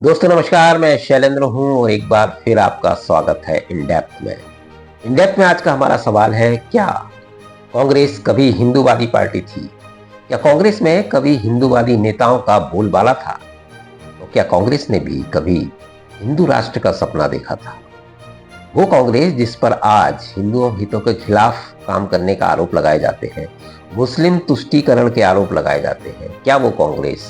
दोस्तों नमस्कार, मैं शैलेंद्र हूं और एक बार फिर आपका स्वागत है इन डेप्थ में। इन डेप्थ में आज का हमारा सवाल है, क्या कांग्रेस कभी हिंदूवादी पार्टी थी? क्या कांग्रेस में कभी हिंदूवादी नेताओं का बोलबाला था? तो क्या कांग्रेस ने भी कभी हिंदू राष्ट्र का सपना देखा था? वो कांग्रेस जिस पर आज हिंदुओं हितों के खिलाफ काम करने का आरोप लगाए जाते हैं, मुस्लिम तुष्टीकरण के आरोप लगाए जाते हैं, क्या वो कांग्रेस,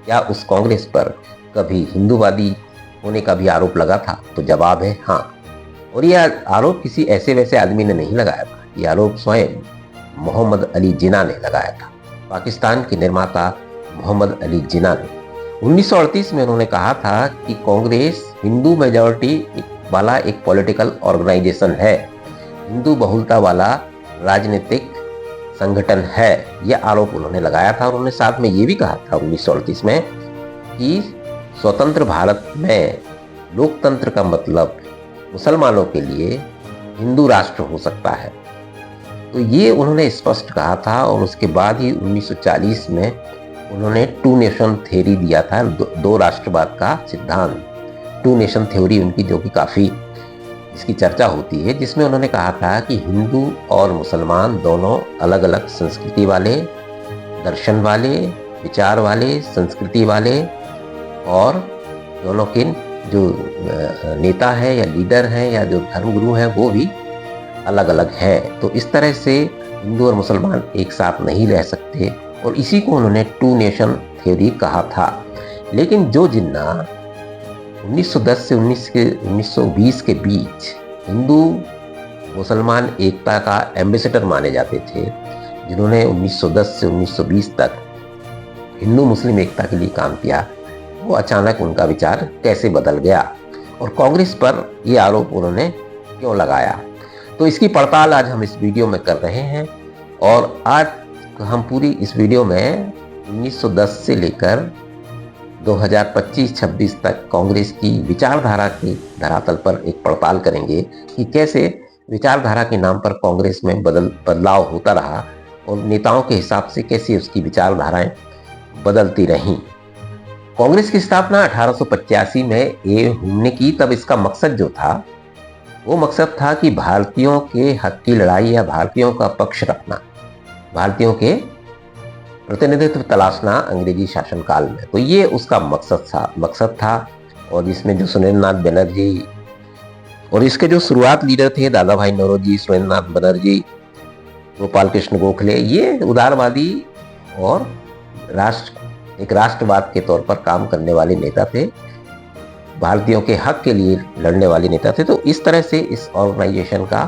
क्या उस कांग्रेस पर कभी हिंदूवादी होने का भी आरोप लगा था? तो जवाब है हाँ। और यह आरोप किसी ऐसे वैसे आदमी ने नहीं लगाया था, यह आरोप स्वयं मोहम्मद अली जिन्ना ने लगाया था। पाकिस्तान के निर्माता मोहम्मद अली जिन्ना ने 1938 में उन्होंने कहा था कि कांग्रेस हिंदू मेजॉरिटी वाला एक पॉलिटिकल ऑर्गेनाइजेशन है, हिंदू बहुलता वाला राजनीतिक संगठन है। यह आरोप उन्होंने लगाया था और उन्होंने साथ में यह भी कहा था 1938 में कि स्वतंत्र भारत में लोकतंत्र का मतलब मुसलमानों के लिए हिंदू राष्ट्र हो सकता है। तो ये उन्होंने स्पष्ट कहा था और उसके बाद ही 1940 में उन्होंने टू नेशन थ्योरी दिया था, दो राष्ट्रवाद का सिद्धांत, टू नेशन थ्योरी उनकी, जो कि काफ़ी इसकी चर्चा होती है, जिसमें उन्होंने कहा था कि हिंदू और मुसलमान दोनों अलग अलग संस्कृति वाले, दर्शन वाले, विचार वाले, संस्कृति वाले, और दोनों के जो नेता है या लीडर हैं या जो धर्मगुरु हैं वो भी अलग अलग हैं। तो इस तरह से हिंदू और मुसलमान एक साथ नहीं रह सकते और इसी को उन्होंने टू नेशन थ्योरी कहा था। लेकिन जो जिन्ना 1910 से 1920 के बीच हिंदू मुसलमान एकता का एम्बेसडर माने जाते थे, जिन्होंने 1910 से 1920 तक हिंदू मुस्लिम एकता के लिए काम किया, वो अचानक उनका विचार कैसे बदल गया और कांग्रेस पर ये आरोप उन्होंने क्यों लगाया? तो इसकी पड़ताल आज हम इस वीडियो में कर रहे हैं। और आज हम पूरी इस वीडियो में 1910 से लेकर 2025-26 तक कांग्रेस की विचारधारा की धरातल पर एक पड़ताल करेंगे कि कैसे विचारधारा के नाम पर कांग्रेस में बदलाव होता रहा और नेताओं के हिसाब से कैसे उसकी विचारधाराएं बदलती रहीं। कांग्रेस की स्थापना 1885 में हमने की। तब इसका मकसद जो था वो मकसद था कि भारतीयों के हक की लड़ाई या भारतीयों का पक्ष रखना, भारतीयों के प्रतिनिधित्व तलाशना अंग्रेजी शासनकाल में। तो ये उसका मकसद था। और इसमें जो सुरेंद्रनाथ बनर्जी और इसके जो शुरुआत लीडर थे, दादा भाई नौरोजी, सुरेंद्रनाथ बनर्जी, गोपाल कृष्ण गोखले, ये उदारवादी और एक राष्ट्रवाद के तौर पर काम करने वाले नेता थे, भारतीयों के हक के लिए लड़ने वाले नेता थे। तो इस तरह से इस ऑर्गेनाइजेशन का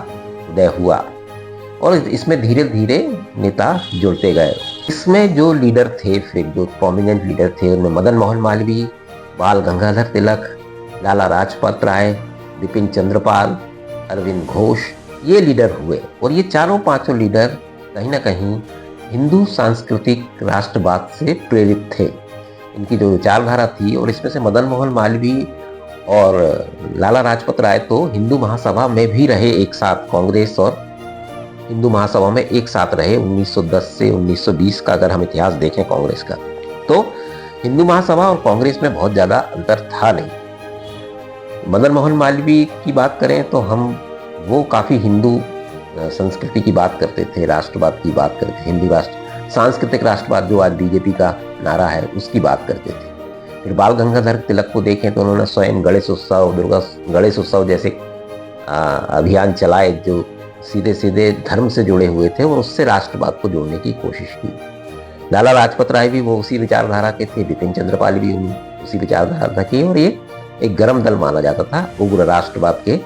उदय हुआ और इसमें धीरे धीरे नेता जुड़ते गए। इसमें जो लीडर थे, फिर जो प्रोमिनेंट लीडर थे, उनमें मदन मोहन मालवीय, बाल गंगाधर तिलक, लाला लाजपत राय, बिपिन चंद्रपाल, अरविंद घोष, ये लीडर हुए। और ये चारों पांचों लीडर कहीं ना कहीं हिंदू सांस्कृतिक राष्ट्रवाद से प्रेरित थे, इनकी जो विचारधारा थी। और इसमें से मदन मोहन मालवीय और लाला लाजपत राय तो हिंदू महासभा में भी रहे एक साथ, कांग्रेस और हिंदू महासभा में एक साथ रहे 1910 से 1920 का अगर हम इतिहास देखें कांग्रेस का, तो हिंदू महासभा और कांग्रेस में बहुत ज़्यादा अंतर था नहीं। मदन मोहन मालवीय की बात करें तो वो काफ़ी हिंदू संस्कृति की बात करते थे, राष्ट्रवाद की बात करते थे, हिंदू राष्ट्र सांस्कृतिक राष्ट्रवाद जो आज बीजेपी का नारा है उसकी बात करते थे। फिर बाल गंगाधर तिलक को देखें तो उन्होंने स्वयं गणेश उत्सव जैसे अभियान चलाए, जो सीधे सीधे धर्म से जुड़े हुए थे और उससे राष्ट्रवाद को जोड़ने की कोशिश की। लाला लाजपत राय भी वो उसी विचारधारा के थे, बिपिन चंद्रपाल भी उसी विचारधारा के, और ये एक गर्म दल माना जाता था, उग्र राष्ट्रवाद के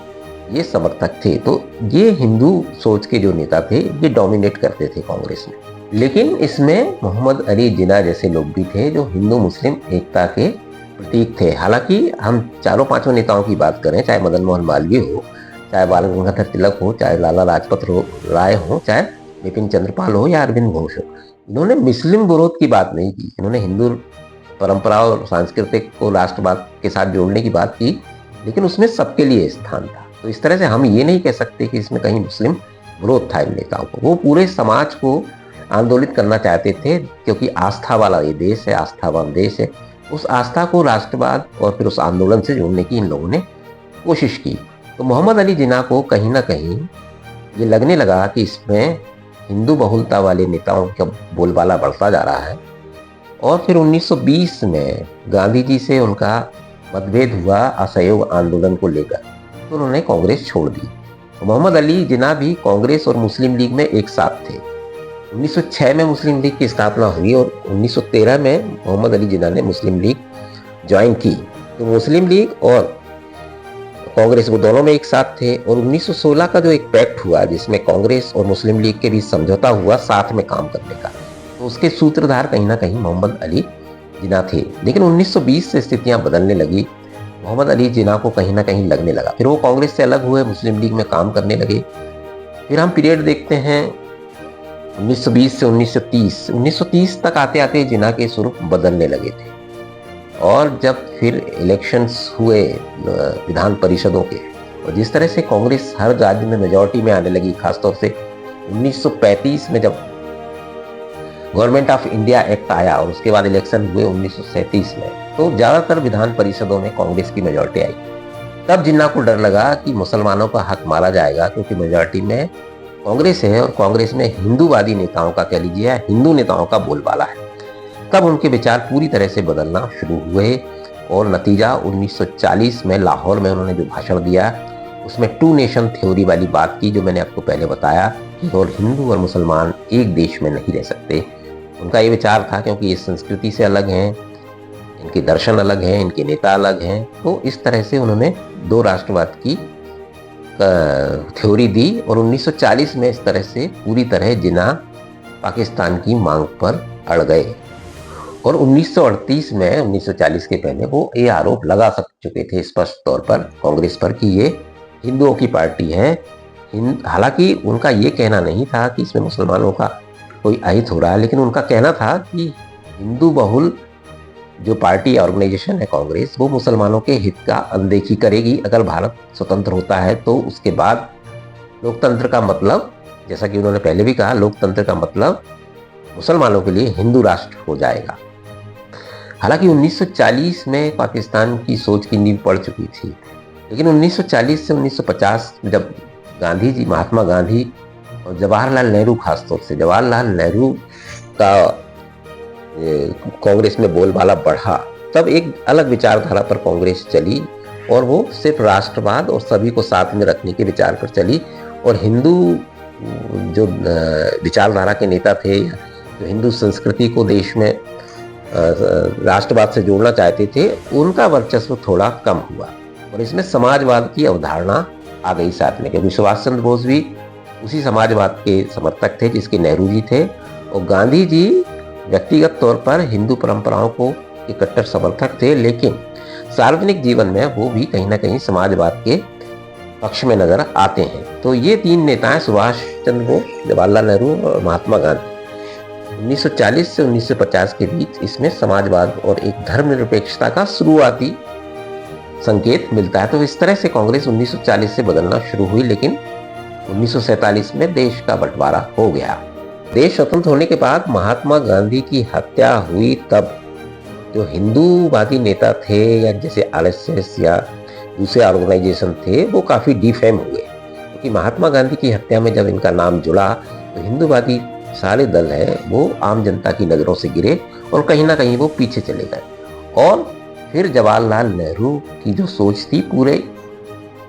ये समर्थक थे। तो ये हिंदू सोच के जो नेता थे ये डोमिनेट करते थे कांग्रेस में। लेकिन इसमें मोहम्मद अली जिन्ना जैसे लोग भी थे जो हिंदू मुस्लिम एकता के प्रतीक थे। हालांकि हम चारों पांचों नेताओं की बात करें, चाहे मदन मोहन मालवीय हो, चाहे बाल गंगाधर तिलक हो, चाहे लाला लाजपत राय हो, चाहे बिपिन चंद्रपाल हो या अरविंद घोष हो, इन्होंने मुस्लिम विरोध की बात नहीं की। इन्होंने हिंदू परंपरा और सांस्कृतिक को राष्ट्रवाद के साथ जोड़ने की बात की, लेकिन उसमें सबके लिए स्थान था। तो इस तरह से हम ये नहीं कह सकते कि इसमें कहीं मुस्लिम विरोध था इन नेताओं को। वो पूरे समाज को आंदोलित करना चाहते थे, क्योंकि आस्था वाला ये देश है, आस्थावान देश है। उस आस्था को राष्ट्रवाद और फिर उस आंदोलन से जोड़ने की इन लोगों ने कोशिश की। तो मोहम्मद अली जिन्ना को कहीं ना कहीं ये लगने लगा कि इसमें हिंदू बहुलता वाले नेताओं का बोलबाला बढ़ता जा रहा है, और फिर 1920 में गांधी जी से उनका मतभेद हुआ असहयोग आंदोलन को लेकर, तो उन्होंने कांग्रेस छोड़ दी। तो मोहम्मद अली जिन्ना भी कांग्रेस और मुस्लिम लीग में एक साथ थे। 1906 में मुस्लिम लीग की स्थापना हुई और 1913 में मोहम्मद अली जिन्ना ने मुस्लिम लीग ज्वाइन की। तो मुस्लिम लीग और कांग्रेस वो दोनों में एक साथ थे, और 1916 का जो एक पैक्ट हुआ जिसमें कांग्रेस और मुस्लिम लीग के बीच समझौता हुआ साथ में काम करने का, तो उसके सूत्रधार कहीं ना कहीं मोहम्मद अली जिन्ना थे। लेकिन 1920 से स्थितियां बदलने लगी। मोहम्मद अली जिन्ना को कहीं ना कहीं लगने लगा, फिर वो कांग्रेस से अलग हुए, मुस्लिम लीग में काम करने लगे। फिर हम पीरियड देखते हैं 1920 से 1930। 1930 तक आते आते जिन्ना के स्वरूप बदलने लगे थे, और जब फिर इलेक्शंस हुए विधान परिषदों के, और जिस तरह से कांग्रेस हर राज्य में मेजॉरिटी में आने लगी, खासतौर से 1935 में जब गवर्नमेंट ऑफ इंडिया एक्ट आया और उसके बाद इलेक्शन हुए 1937 में, तो ज्यादातर विधान परिषदों में कांग्रेस की मेजॉरिटी आई। तब जिन्ना को डर लगा कि मुसलमानों का हक मारा जाएगा, क्योंकि मेजॉरिटी में कांग्रेस है और कांग्रेस में हिंदूवादी नेताओं का, कह लीजिए हिंदू नेताओं का बोलबाला है। तब उनके विचार पूरी तरह से बदलना शुरू हुए, और नतीजा 1940 में लाहौर में उन्होंने जो भाषण दिया उसमें 2 नेशन थ्योरी वाली बात की, जो मैंने आपको पहले बताया कि और हिंदू और मुसलमान एक देश में नहीं रह सकते। उनका ये विचार था, क्योंकि ये संस्कृति से अलग हैं, इनके दर्शन अलग हैं, इनके नेता अलग हैं, तो इस तरह से उन्होंने 2 राष्ट्रवाद की थ्योरी दी, और 1940 में इस तरह से पूरी तरह जिन्ना पाकिस्तान की मांग पर अड़ गए। और 1938 में, 1940 के पहले, वो ये आरोप लगा चुके थे स्पष्ट तौर पर कांग्रेस पर कि ये हिंदुओं की पार्टी है। हालांकि उनका ये कहना नहीं था कि इसमें मुसलमानों का कोई अहित हो रहा है, लेकिन उनका कहना था कि हिंदू बहुल जो पार्टी ऑर्गेनाइजेशन है कांग्रेस, वो मुसलमानों के हित का अनदेखी करेगी। अगर भारत स्वतंत्र होता है तो उसके बाद लोकतंत्र का मतलब, जैसा कि उन्होंने पहले भी कहा, लोकतंत्र का मतलब मुसलमानों के लिए हिंदू राष्ट्र हो जाएगा। हालांकि 1940 में पाकिस्तान की सोच की नींव पड़ चुकी थी, लेकिन 1940 से 1950 जब गांधी जी, महात्मा गांधी और जवाहरलाल नेहरू, खासतौर से जवाहरलाल नेहरू का कांग्रेस में बोलबाला बढ़ा, तब एक अलग विचारधारा पर कांग्रेस चली, और वो सिर्फ राष्ट्रवाद और सभी को साथ में रखने के विचार पर चली। और हिंदू जो विचारधारा के नेता थे, जो हिंदू संस्कृति को देश में राष्ट्रवाद से जोड़ना चाहते थे, उनका वर्चस्व थोड़ा कम हुआ, और इसमें समाजवाद की अवधारणा आ गई साथ में, क्योंकि सुभाष चंद्र बोस भी उसी समाजवाद के समर्थक थे जिसके नेहरू जी थे, और गांधी जी व्यक्तिगत तौर पर हिंदू परंपराओं को के कट्टर समर्थक थे, लेकिन सार्वजनिक जीवन में वो भी कहीं ना कहीं समाजवाद के पक्ष में नजर आते हैं। तो ये 3 नेताएं, सुभाष चंद्र बोस, जवाहरलाल नेहरू और महात्मा गांधी, 1940 से 1950 के बीच इसमें समाजवाद और एक धर्मनिरपेक्षता का शुरुआती संकेत मिलता है। तो इस तरह से कांग्रेस 1940 से बदलना शुरू हुई, लेकिन 1947 में देश का बंटवारा हो गया। देश स्वतंत्र होने के बाद महात्मा गांधी की हत्या हुई, तब जो हिंदूवादी नेता थे या जैसे आरएसएस या दूसरे ऑर्गेनाइजेशन थे, वो काफी डिफेम हुए, क्योंकि महात्मा गांधी की हत्या में जब इनका नाम जुड़ा तो हिंदूवादी सारे दल है वो आम जनता की नजरों से गिरे और कहीं ना कहीं वो पीछे चले गए। और फिर जवाहरलाल नेहरू की जो सोच थी पूरे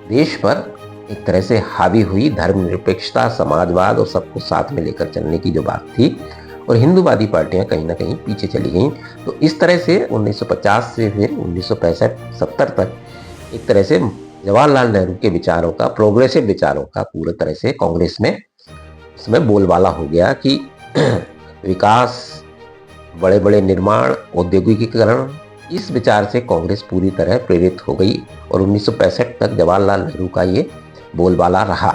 देश पर एक तरह से हावी हुई, धर्मनिरपेक्षता, समाजवाद और सबको साथ में लेकर चलने की जो बात थी, और हिंदूवादी पार्टियां कहीं ना कहीं पीछे चली गईं। तो इस तरह से 1950 से फिर 1965-70 तक एक तरह से जवाहरलाल नेहरू के विचारों का, प्रोग्रेसिव विचारों का पूरे तरह से कांग्रेस में उसमें बोलबाला हो गया कि विकास, बड़े बड़े निर्माण, औद्योगिकीकरण, इस विचार से कांग्रेस पूरी तरह प्रेरित हो गई, और 1965 तक जवाहरलाल नेहरू का ये बोलबाला रहा।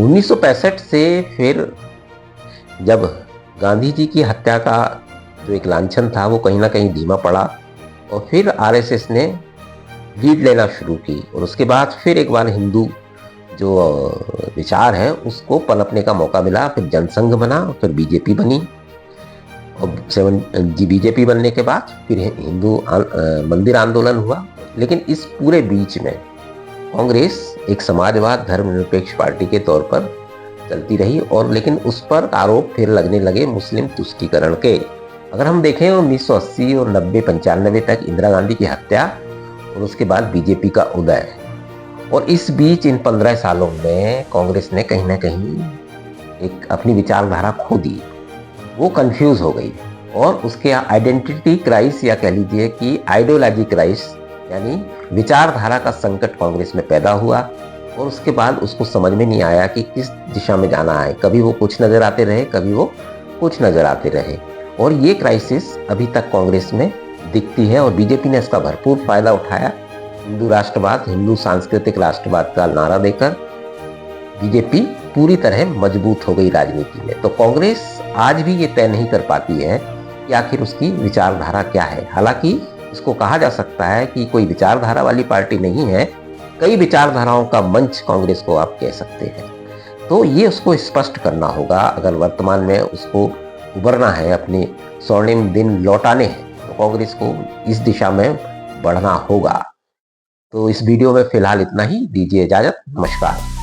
1965 से फिर जब गांधी जी की हत्या का जो एक लांछन था वो कहीं ना कहीं धीमा पड़ा, और फिर आरएसएस ने लीड लेना शुरू की, और उसके बाद फिर एक बार हिंदू जो विचार है उसको पनपने का मौका मिला। फिर जनसंघ बना, फिर बीजेपी बनी, और बीजेपी बनने के बाद फिर मंदिर आंदोलन हुआ। लेकिन इस पूरे बीच में कांग्रेस एक समाजवाद धर्मनिरपेक्ष पार्टी के तौर पर चलती रही, और लेकिन उस पर आरोप फिर लगने लगे मुस्लिम तुष्टीकरण के। अगर हम देखें 1980 और 90-95 तक इंदिरा गांधी की हत्या और उसके बाद बीजेपी का उदय, और इस बीच इन 15 सालों में कांग्रेस ने कहीं ना कहीं एक अपनी विचारधारा खो दी, वो कंफ्यूज हो गई, और उसके आइडेंटिटी क्राइस या कह लीजिए कि आइडियोलॉजी क्राइस यानी विचारधारा का संकट कांग्रेस में पैदा हुआ। और उसके बाद उसको समझ में नहीं आया कि किस दिशा में जाना है। कभी वो कुछ नजर आते रहे, कभी वो कुछ नजर आते रहे, और ये क्राइसिस अभी तक कांग्रेस में दिखती है। और बीजेपी ने इसका भरपूर फायदा उठाया। हिंदू राष्ट्रवाद, हिंदू सांस्कृतिक राष्ट्रवाद का नारा देकर बीजेपी पूरी तरह मजबूत हो गई राजनीति में। तो कांग्रेस आज भी ये तय नहीं कर पाती है कि आखिर उसकी विचारधारा क्या है। हालांकि इसको कहा जा सकता है कि कोई विचारधारा वाली पार्टी नहीं है, कई विचारधाराओं का मंच कांग्रेस को आप कह सकते हैं। तो ये उसको स्पष्ट करना होगा अगर वर्तमान में उसको उभरना है, अपने स्वर्णिम दिन लौटाने हैं, तो कांग्रेस को इस दिशा में बढ़ना होगा। तो इस वीडियो में फिलहाल इतना ही, दीजिए इजाजत, नमस्कार।